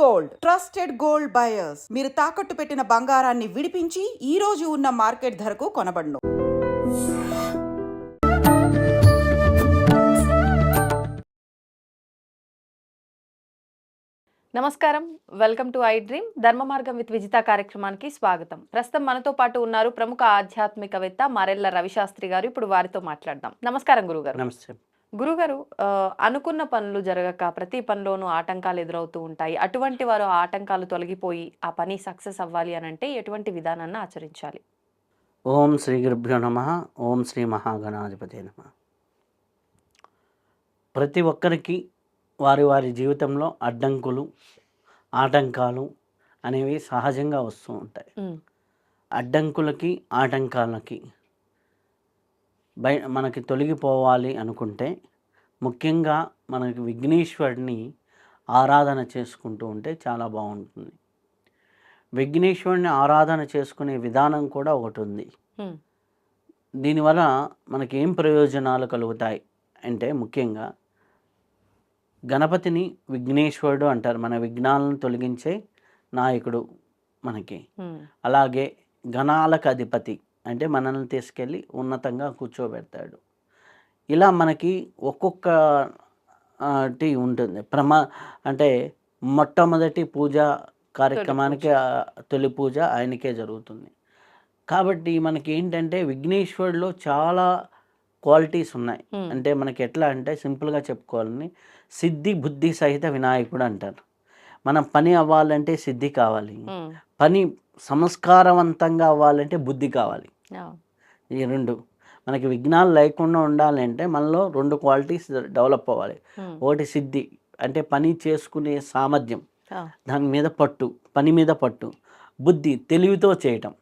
Gold trusted gold buyers. మీరు తాకట్టు పెట్టిన బంగారాన్ని విడిపించి ఈ రోజు ఉన్న మార్కెట్ ధరకు కొనబడును. నమస్కారం, వెల్కమ్ టు ఐ డ్రీమ్. ధర్మ మార్గం విత్ విజిత కార్యక్రమానికి స్వాగతం. ప్రస్తుతం మనతో పాటు ఉన్నారు ప్రముఖ ఆధ్యాత్మికవేత్త మరెల్ల రవిశాస్త్రి గారు. ఇప్పుడు వారితో మాట్లాడదాం. నమస్కారం గురుగారు. నమస్తే. గురుగారు, అనుకున్న పనులు జరగక ప్రతి పనిలోనూ ఆటంకాలు ఎదురవుతూ ఉంటాయి. అటువంటి వారు ఆ ఆటంకాలు తొలగిపోయి ఆ పని సక్సెస్ అవ్వాలి అని అంటే ఎటువంటి విధానాన్ని ఆచరించాలి? ఓం శ్రీ గురుభ్యో నమః. ఓం శ్రీ మహాగణాధిపతే నమః. ప్రతి ఒక్కరికి వారి వారి జీవితంలో అడ్డంకులు, ఆటంకాలు అనేవి సహజంగా వస్తూ ఉంటాయి. అడ్డంకులకి, ఆటంకాలకి మనకి తొలగిపోవాలి అనుకుంటే ముఖ్యంగా మనకి విఘ్నేశ్వరుడిని ఆరాధన చేసుకుంటూ ఉంటే చాలా బాగుంటుంది. విఘ్నేశ్వరుని ఆరాధన చేసుకునే విధానం కూడా ఒకటి ఉంది. దీనివల్ల మనకి ఏం ప్రయోజనాలు కలుగుతాయి అంటే ముఖ్యంగా గణపతిని విఘ్నేశ్వరుడు అంటారు. మన విఘ్నాలను తొలగించే నాయకుడు మనకి. అలాగే గణాలకు అధిపతి అంటే మనల్ని తీసుకెళ్ళి ఉన్నతంగా కూర్చోబెడతాడు. ఇలా మనకి ఒక్కొక్కటి ఉంటుంది. అంటే మొట్టమొదటి పూజ కార్యక్రమానికి తొలి పూజ ఆయనకే జరుగుతుంది. కాబట్టి మనకి ఏంటంటే విఘ్నేశ్వరుడిలో చాలా క్వాలిటీస్ ఉన్నాయి. అంటే మనకి ఎట్లా అంటే సింపుల్గా చెప్పుకోవాలని సిద్ధి బుద్ధి సహిత వినాయకుడు అంటారు. మనం పని అవ్వాలంటే సిద్ధి కావాలి, పని సంస్కారవంతంగా అవ్వాలంటే బుద్ధి కావాలి. ఈ రెండు మనకి విఘ్నాలు లేకుండా ఉండాలంటే మనలో రెండు క్వాలిటీస్ డెవలప్ అవ్వాలి. ఒకటి సిద్ధి అంటే పని చేసుకునే సామర్థ్యం, దాని మీద పట్టు, పని మీద పట్టు. బుద్ధి తెలివితో చేయటం,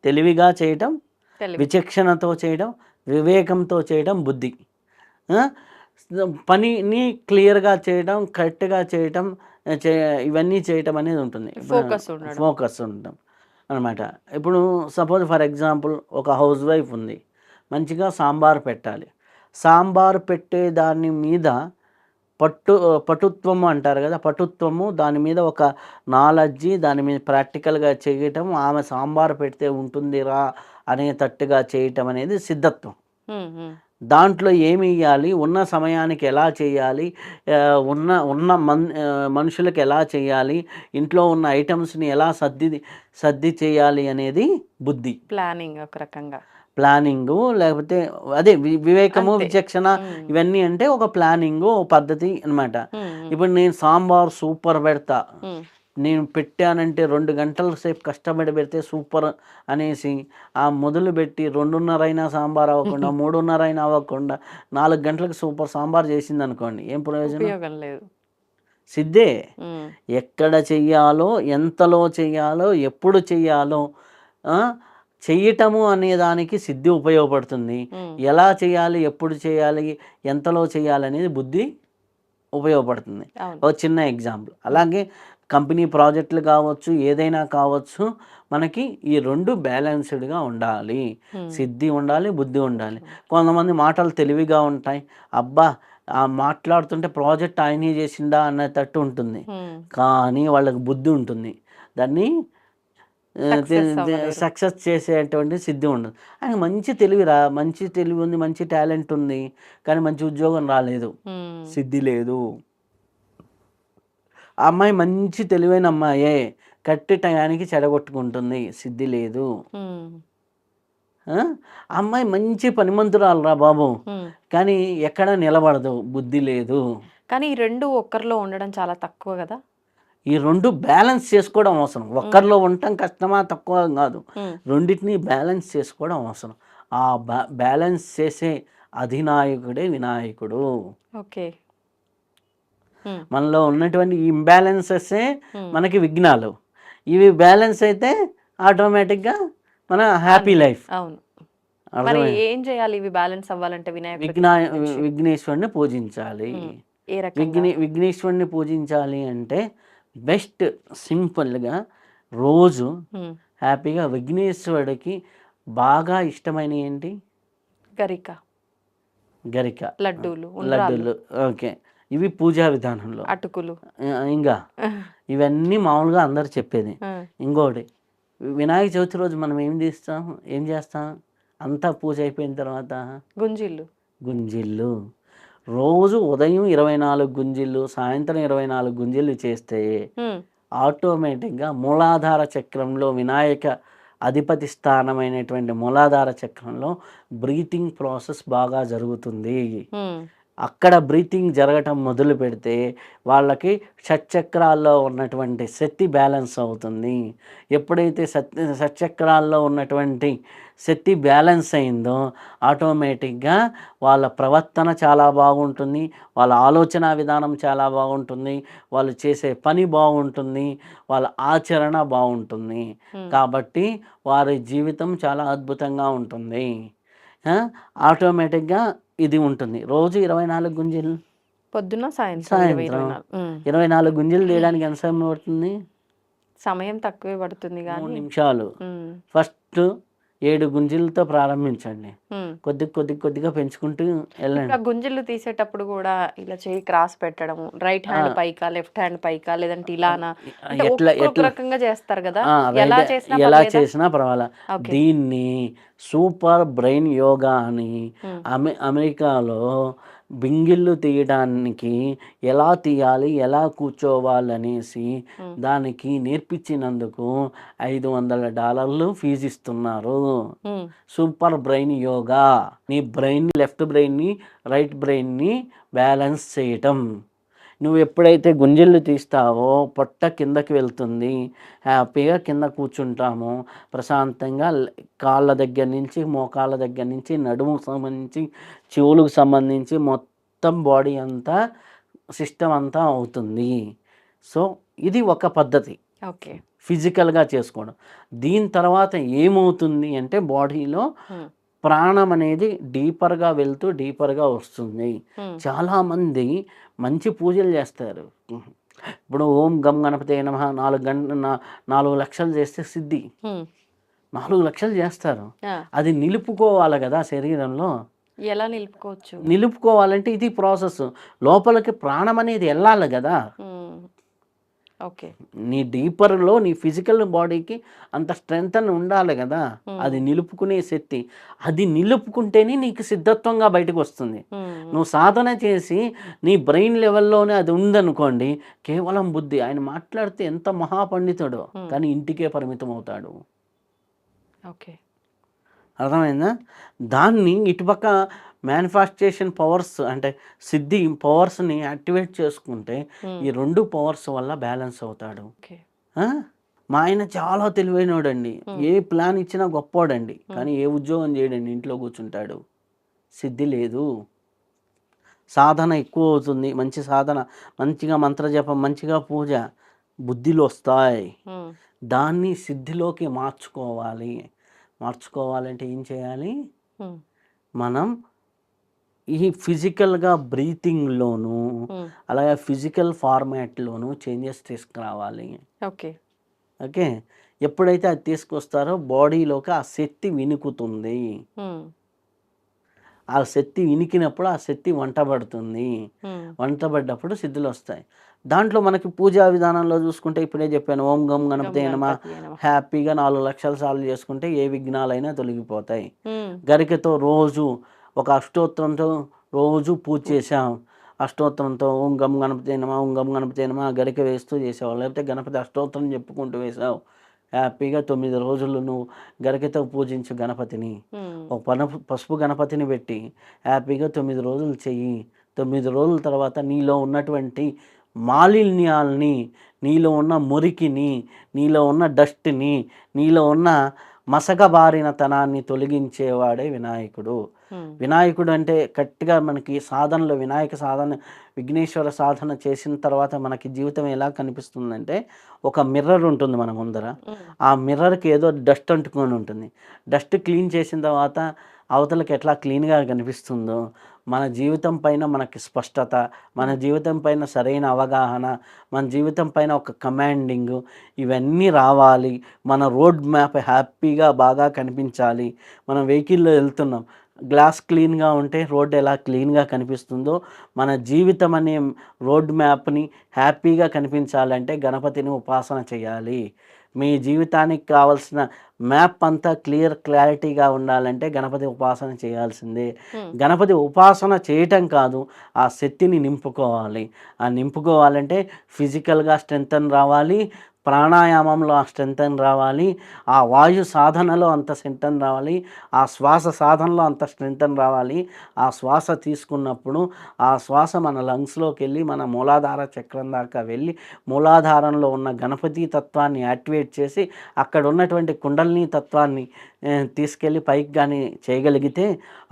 తెలివిగా చేయటం, విచక్షణతో చేయడం, వివేకంతో చేయడం బుద్ధి. పనిని క్లియర్గా చేయడం, కరెక్ట్గా చేయటం, ఇవన్నీ చేయటం అనేది ఉంటుంది. ఫోకస్ ఉండటం అనమాట. ఇప్పుడు సపోజ్ ఫర్ ఎగ్జాంపుల్ ఒక హౌస్ వైఫ్ ఉంది, మంచిగా సాంబార్ పెట్టాలి. సాంబార్ పెట్టే దాని మీద పటుత్వము అంటారు కదా, పటుత్వము, దాని మీద ఒక నాలెడ్జి, దాని మీద ప్రాక్టికల్గా చేయటం, ఆమె సాంబార్ పెడితే ఉంటుందిరా అనేటట్టుగా చేయటం అనేది సిద్ధత్వం. దాంట్లో ఏమి ఇవ్వాలి, ఉన్న సమయానికి ఎలా చేయాలి, ఉన్న మనుషులకు ఎలా చేయాలి, ఇంట్లో ఉన్న ఐటమ్స్ని ఎలా సర్ది చేయాలి అనేది బుద్ధి. ప్లానింగ్, ఒక రకంగా ప్లానింగు, లేకపోతే అదే వివేకము, విచక్షణ, ఇవన్నీ అంటే ఒక ప్లానింగు, పద్ధతి అనమాట. ఇప్పుడు నేను సాంబార్ సూపర్ పెడతా, నేను పెట్టానంటే 2 గంటల సేపు కష్టపడి పెడితే సూపర్ అనేసి ఆ మొదలు పెట్టి 2:30 అయినా సాంబార్ అవ్వకుండా 3:30 అయినా అవ్వకుండా 4 గంటలకు సూపర్ సాంబార్ చేసింది అనుకోండి, ఏం ప్రయోజనం లేదు. సిద్ధే. ఎక్కడ చెయ్యాలో, ఎంతలో చెయ్యాలో, ఎప్పుడు చెయ్యాలో చెయ్యటము అనే దానికి సిద్ధి ఉపయోగపడుతుంది. ఎలా చేయాలి, ఎప్పుడు చేయాలి, ఎంతలో చేయాలి అనేది బుద్ధి ఉపయోగపడుతుంది. ఒక చిన్న ఎగ్జాంపుల్. అలాగే కంపెనీ ప్రాజెక్టులు కావచ్చు, ఏదైనా కావచ్చు, మనకి ఈ రెండు బ్యాలెన్స్డ్గా ఉండాలి. సిద్ధి ఉండాలి, బుద్ధి ఉండాలి. కొంతమంది మాటలు తెలివిగా ఉంటాయి, అబ్బా మాట్లాడుతుంటే ప్రాజెక్ట్ ఆయనే చేసిండా అన్నట్టు ఉంటుంది, కానీ వాళ్ళకి బుద్ధి ఉంటుంది, దాన్ని సక్సెస్ చేసేటువంటి సిద్ధి ఉండదు. ఆయన మంచి తెలివిరా, మంచి తెలివి ఉంది, మంచి టాలెంట్ ఉంది, కానీ మంచి ఉద్యోగం రాలేదు, సిద్ధి లేదు. ఆ అమ్మాయి మంచి తెలివైన అమ్మాయే, కట్టి టయానికి చెడగొట్టుకుంటుంది, సిద్ధి లేదు. అమ్మాయి మంచి పనిమంతురాలు రా బాబు, కానీ ఎక్కడ నిలబడదు, బుద్ధి లేదు. కానీ ఈ రెండు ఒక్కరిలో ఉండడం చాలా తక్కువ కదా. ఈ రెండు బ్యాలెన్స్ చేసుకోవడం అవసరం. ఒక్కరిలో ఉండటం కష్టమా తక్కువ కాదు, రెండింటినీ బ్యాలెన్స్ చేసుకోవడం అవసరం. ఆ బ్యాలెన్స్ చేసే అధినాయకుడే వినాయకుడు. ఓకే. మనలో ఉన్నటువంటి ఇంబ్యాలెన్సెసే మనకి విఘ్నాలు. ఇవి బ్యాలెన్స్ అయితే ఆటోమేటిక్గా మన హ్యాపీ లైఫ్. ఏం చేయాలి ఇవి బ్యాలెన్స్ అవ్వాలంటే? విఘ్నేశ్వరుని పూజించాలి. విఘ్నేశ్వరుని పూజించాలి అంటే బెస్ట్ సింపుల్గా రోజు హ్యాపీగా విఘ్నేశ్వరుడికి బాగా ఇష్టమైన ఏంటి? గరిక, లడ్డూలు. ఓకే. ఇవి పూజా విధానంలో. అటుకులు. ఇంకా ఇవన్నీ మామూలుగా అందరు చెప్పేది. ఆ, ఇంకోటి వినాయక చవితి రోజు మనం ఏం చేస్తాం అంతా పూజ అయిపోయిన తర్వాత గుంజిళ్ళు. గుంజిళ్ళు. రోజు ఉదయం 24 గుంజిళ్ళు, సాయంత్రం 24 గుంజిళ్ళు చేస్తే ఉమ్, ఆటోమేటిక్గా మూలాధార చక్రంలో వినాయక అధిపతి స్థానమైనటువంటి మూలాధార చక్రంలో బ్రీతింగ్ ప్రాసెస్ బాగా జరుగుతుంది. ఉమ్, అక్కడ బ్రీతింగ్ జరగటం మొదలు పెడితే వాళ్ళకి షట్చక్రాల్లో ఉన్నటువంటి శక్తి బ్యాలెన్స్ అవుతుంది. ఎప్పుడైతే షట్చక్రాల్లో ఉన్నటువంటి శక్తి బ్యాలెన్స్ అయిందో ఆటోమేటిక్గా వాళ్ళ ప్రవర్తన చాలా బాగుంటుంది, వాళ్ళ ఆలోచన విధానం చాలా బాగుంటుంది, వాళ్ళు చేసే పని బాగుంటుంది, వాళ్ళ ఆచరణ బాగుంటుంది. కాబట్టి వారి జీవితం చాలా అద్భుతంగా ఉంటుంది. ఆటోమేటిక్గా ఇది ఉంటుంది. రోజు 24 గుంజీలు, పొద్దున్న సాయంత్రం సాయంత్రం 24 గుంజీలు తీయడానికి ఎంత సమయం పడుతుంది? సమయం తక్కువే పడుతుంది 3 కానీ. నిమిషాలు. ఫస్ట్ 7 గుంజీలతో ప్రారంభించండి, కొద్దిగా పెంచుకుంటూ వెళ్ళండి. ఇంకా గుంజిళ్ళు తీసేటప్పుడు కూడా ఇలా చేయి క్రాస్ పెట్టడం, రైట్ హ్యాండ్ పైకా లెఫ్ట్ హ్యాండ్ పైకా లేదంటే ఇలానా, అంటే ఒక్కొక్క రకంగా చేస్తారు కదా, ఎలా చేసినా పర్వాలా. దీన్ని సూపర్ బ్రెయిన్ యోగా అని అమెరికాలో బింగిళ్ళు తీయడానికి ఎలా తీయాలి, ఎలా కూర్చోవాలనేసి దానికి నేర్పించినందుకు $500 ఫీజు ఇస్తున్నారు. Super brain yoga. నీ బ్రెయిన్, లెఫ్ట్ బ్రెయిన్ని రైట్ బ్రెయిన్ని బ్యాలెన్స్ చేయటం. నువ్వు ఎప్పుడైతే గుంజళ్ళు తీస్తావో పొట్ట కిందకి వెళ్తుంది, హ్యాపీగా కింద కూర్చుంటాము ప్రశాంతంగా. కాళ్ళ దగ్గర నుంచి, మోకాళ్ళ దగ్గర నుంచి, నడుముకు సంబంధించి, చెవులకు సంబంధించి మొత్తం బాడీ అంతా సిస్టమ్ అంతా అవుతుంది. సో ఇది ఒక పద్ధతి ఓకే, ఫిజికల్గా చేసుకోవడం. దీని తర్వాత ఏమవుతుంది అంటే బాడీలో ప్రాణం అనేది డీపర్గా వెళ్తూ డీపర్గా వస్తుంది. చాలామంది మంచి పూజలు చేస్తారు. ఇప్పుడు ఓం గం గణపతే నమః 4 లక్షలు చేస్తే సిద్ధి, 4 లక్షలు చేస్తారు. అది నిలుపుకోవాలి కదా శరీరంలో. ఎలా నిలుపుకోవచ్చు? నిలుపుకోవాలంటే ఇది ప్రాసెస్. లోపలికి ప్రాణం అనేది వెళ్ళాలి కదా. ఓకే, నీ డీపర్లో నీ ఫిజికల్ బాడీకి అంత స్ట్రెంగ్త్ అని ఉండాలి కదా, అది నిలుపుకునే శక్తి. అది నిలుపుకుంటేనే నీకు సిద్ధత్వంగా బయటకు వస్తుంది. నువ్వు సాధన చేసి నీ బ్రెయిన్ లెవెల్లోనే అది ఉందనుకోండి, కేవలం బుద్ధి. ఆయన మాట్లాడితే ఎంత మహాపండితుడో కానీ ఇంటికే పరిమితం అవుతాడు. ఓకే, అర్థమైందా? దాన్ని ఇటుపక్క మేనిఫెస్టేషన్ పవర్స్ అంటే సిద్ధి పవర్స్ని యాక్టివేట్ చేసుకుంటే ఈ 2 పవర్స్ వల్ల బ్యాలెన్స్ అవుతాడు. మా ఆయన చాలా తెలివైనోడండి, ఏ ప్లాన్ ఇచ్చినా గొప్పోడండి, కానీ ఏ ఉద్యోగం చేయడండి, ఇంట్లో కూర్చుంటాడు. సిద్ధి లేదు. సాధన ఎక్కువ అవుతుంది, మంచి సాధన, మంచిగా మంత్రజపం, మంచిగా పూజ, బుద్ధిలో వస్తాయి. దాన్ని సిద్ధిలోకి మార్చుకోవాలంటే ఏం చేయాలి? మనం ఈ ఫిజికల్గా బ్రీతింగ్లోను అలాగే ఫిజికల్ ఫార్మాట్లోను చేంజెస్ తీసుకురావాలి. Okay, okay. ఎప్పుడైతే అది తీసుకొస్తారో బాడీలోకి ఆ శక్తి వినుకుతుంది. ఆ శక్తి వినికినప్పుడు ఆ శక్తి వంటబడుతుంది. వంటబడ్డప్పుడు సిద్ధులు వస్తాయి. దాంట్లో మనకి పూజా విధానంలో చూసుకుంటే ఇప్పుడే చెప్పాను, ఓం గం గణపతే నమః హ్యాపీగా 4 లక్షలు సార్లు చేసుకుంటే ఏ విఘ్నాలైనా తొలగిపోతాయి. గరికతో రోజు ఒక అష్టోత్తరంతో రోజు పూజ చేసాం. అష్టోత్తరంతో ఓం గం గణపతే నమః, ఓం గం గణపతే నమః గరిక వేస్తూ చేసావు, లేకపోతే గణపతి అష్టోత్తరం చెప్పుకుంటూ వేసావు. హ్యాపీగా 9 రోజులు నువ్వు గరికతో పూజించు గణపతిని. ఒక పసుపు గణపతిని పెట్టి హ్యాపీగా 9 రోజులు చెయ్యి. 9 రోజుల తర్వాత నీలో ఉన్నటువంటి మాలిన్యాల్ని, నీలో ఉన్న మురికిని, నీలో ఉన్న డస్ట్ని, నీలో ఉన్న మసకబారినతనాన్ని తొలగించేవాడే వినాయకుడు. వినాయకుడు అంటే గట్టిగా మనకి సాధనలో వినాయక సాధన, విఘ్నేశ్వర సాధన చేసిన తర్వాత మనకి జీవితం ఎలా కనిపిస్తుందంటే, ఒక మిర్రర్ ఉంటుంది మన ముందర. ఆ మిర్రర్కి ఏదో డస్ట్ అంటుకొని ఉంటుంది. డస్ట్ క్లీన్ చేసిన తర్వాత అవతలకి ఎట్లా క్లీన్గా కనిపిస్తుందో మన జీవితం పైన మనకి స్పష్టత, మన జీవితం పైన సరైన అవగాహన, మన జీవితం పైన ఒక కమాండింగ్, ఇవన్నీ రావాలి. మన రోడ్ మ్యాప్ హ్యాపీగా బాగా కనిపించాలి. మనం వెహికల్లో వెళ్తున్నాం, గ్లాస్ క్లీన్గా ఉంటే రోడ్డు ఎలా క్లీన్గా కనిపిస్తుందో, మన జీవితం అనే రోడ్ మ్యాప్ని హ్యాపీగా కనిపించాలంటే గణపతిని ఉపాసన చేయాలి. మీ జీవితానికి కావాల్సిన మ్యాప్ అంతా క్లారిటీగా ఉండాలంటే గణపతి ఉపాసన చేయాల్సిందే. గణపతి ఉపాసన చేయటం కాదు, ఆ శక్తిని నింపుకోవాలి. ఆ నింపుకోవాలంటే ఫిజికల్గా స్ట్రెంగ్త్ రావాలి, ప్రాణాయామంలో ఆ స్ట్రెంగ్త్ రావాలి, ఆ వాయు సాధనలో అంత స్ట్రెంగ్త్ రావాలి, ఆ శ్వాస సాధనలో అంత స్ట్రెంగ్త్ రావాలి. ఆ శ్వాస తీసుకున్నప్పుడు ఆ శ్వాస మన లంగ్స్లోకి వెళ్ళి మన మూలాధార చక్రం దాకా వెళ్ళి మూలాధారంలో ఉన్న గణపతి తత్వాన్ని యాక్టివేట్ చేసి అక్కడ ఉన్నటువంటి కుండలిని తత్వాన్ని తీసుకెళ్ళి పైకి కానీ చేయగలిగితే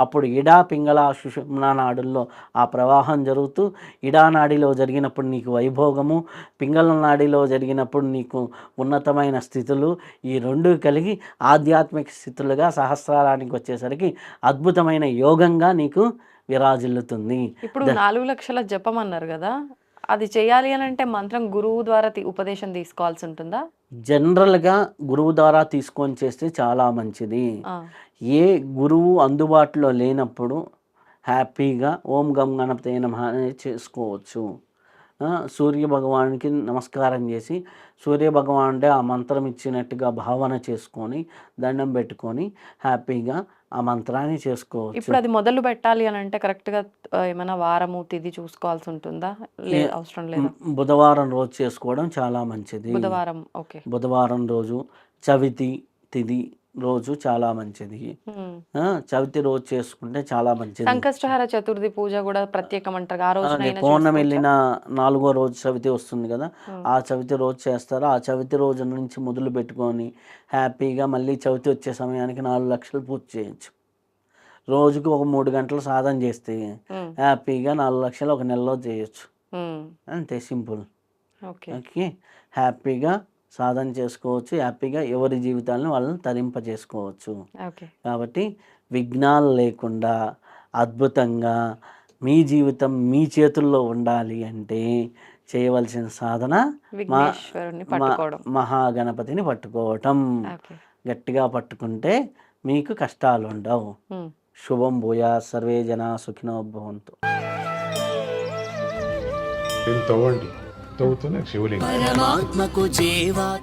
అప్పుడు ఇడా పింగళ సుషుమ్నా నాడుల్లో ఆ ప్రవాహం జరుగుతూ ఇడా నాడిలో జరిగినప్పుడు నీకు వైభోగము, పింగళ నాడిలో జరిగినప్పుడు నీకు ఉన్నతమైన స్థితులు, ఈ రెండు కలిగి ఆధ్యాత్మిక స్థితులుగా సహస్రారానికి వచ్చేసరికి అద్భుతమైన యోగంగా నీకు విరాజిల్లుతుంది. ఇప్పుడు 4 లక్షల జపం అన్నారు కదా, అది చేయాలి అని అంటే మంత్రం గురువు ద్వారా ఉపదేశం తీసుకోవాల్సి ఉంటుందా? జనరల్గా గురువు ద్వారా తీసుకొని చేస్తే చాలా మంచిది. ఏ గురువు అందుబాటులో లేనప్పుడు హ్యాపీగా ఓం గం గణపతే నమః అనేది చేసుకోవచ్చు. సూర్య భగవానికి నమస్కారం చేసి సూర్య భగవానుడే ఆ మంత్రం ఇచ్చినట్టుగా భావన చేసుకొని దండం పెట్టుకొని హ్యాపీగా ఆ మంత్రాన్ని చేసుకోవచ్చు. ఇప్పుడు అది మొదలు పెట్టాలి అని అంటే కరెక్ట్గా ఏమైనా వారము తిథి చూసుకోవాల్సి ఉంటుందా? అవసరం లేదా? బుధవారం రోజు చేసుకోవడం చాలా మంచిది. బుధవారం, ఓకే. బుధవారం రోజు చవితి తిథి రోజు చాలా మంచిది. చవితి రోజు చేసుకుంటే చాలా మంచిది. సంకష్టహర చతుర్థి పూజ కూడా ప్రత్యేకం అంటారు. ఆ రోజు పౌర్ణమి వెళ్ళిన 4వ రోజు చవితి వస్తుంది కదా, ఆ చవితి రోజు చేస్తారు. ఆ చవితి రోజు నుంచి మొదలు పెట్టుకొని హ్యాపీగా మళ్ళీ చవితి వచ్చే సమయానికి 4 లక్షలు పూజ చేయొచ్చు. రోజుకు ఒక 3 గంటలు సాధన చేస్తే హ్యాపీగా 4 లక్షలు ఒక నెలలో చేయొచ్చు. అంతే, సింపుల్. ఓకే, హ్యాపీగా సాధన చేసుకోవచ్చు, హ్యాపీగా ఎవరి జీవితాలను వాళ్ళని తరింపజేసుకోవచ్చు. కాబట్టి విఘ్నాలు లేకుండా అద్భుతంగా మీ జీవితం మీ చేతుల్లో ఉండాలి అంటే చేయవలసిన సాధన మహాగణపతిని పట్టుకోవటం. గట్టిగా పట్టుకుంటే మీకు కష్టాలు ఉండవు. శుభం భూయా, సర్వే జనా సుఖినో భవంతు. తవ్వుతూనే శివలింగం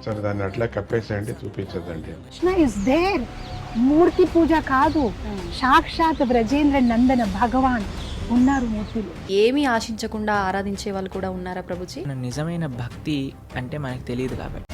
సరే దాన్ని అట్లా కప్పేసేయండి, చూపించదండి. మూర్తి పూజ కాదు, సాక్షాత్ బ్రజేంద్ర నందన భగవాన్ ఉన్నారు మూర్తిలో. ఏమీ ఆశించకుండా ఆరాధించే వాళ్ళు కూడా ఉన్నారా ప్రభుజీ? నిజమైన భక్తి అంటే మనకు తెలియదు కాబట్టి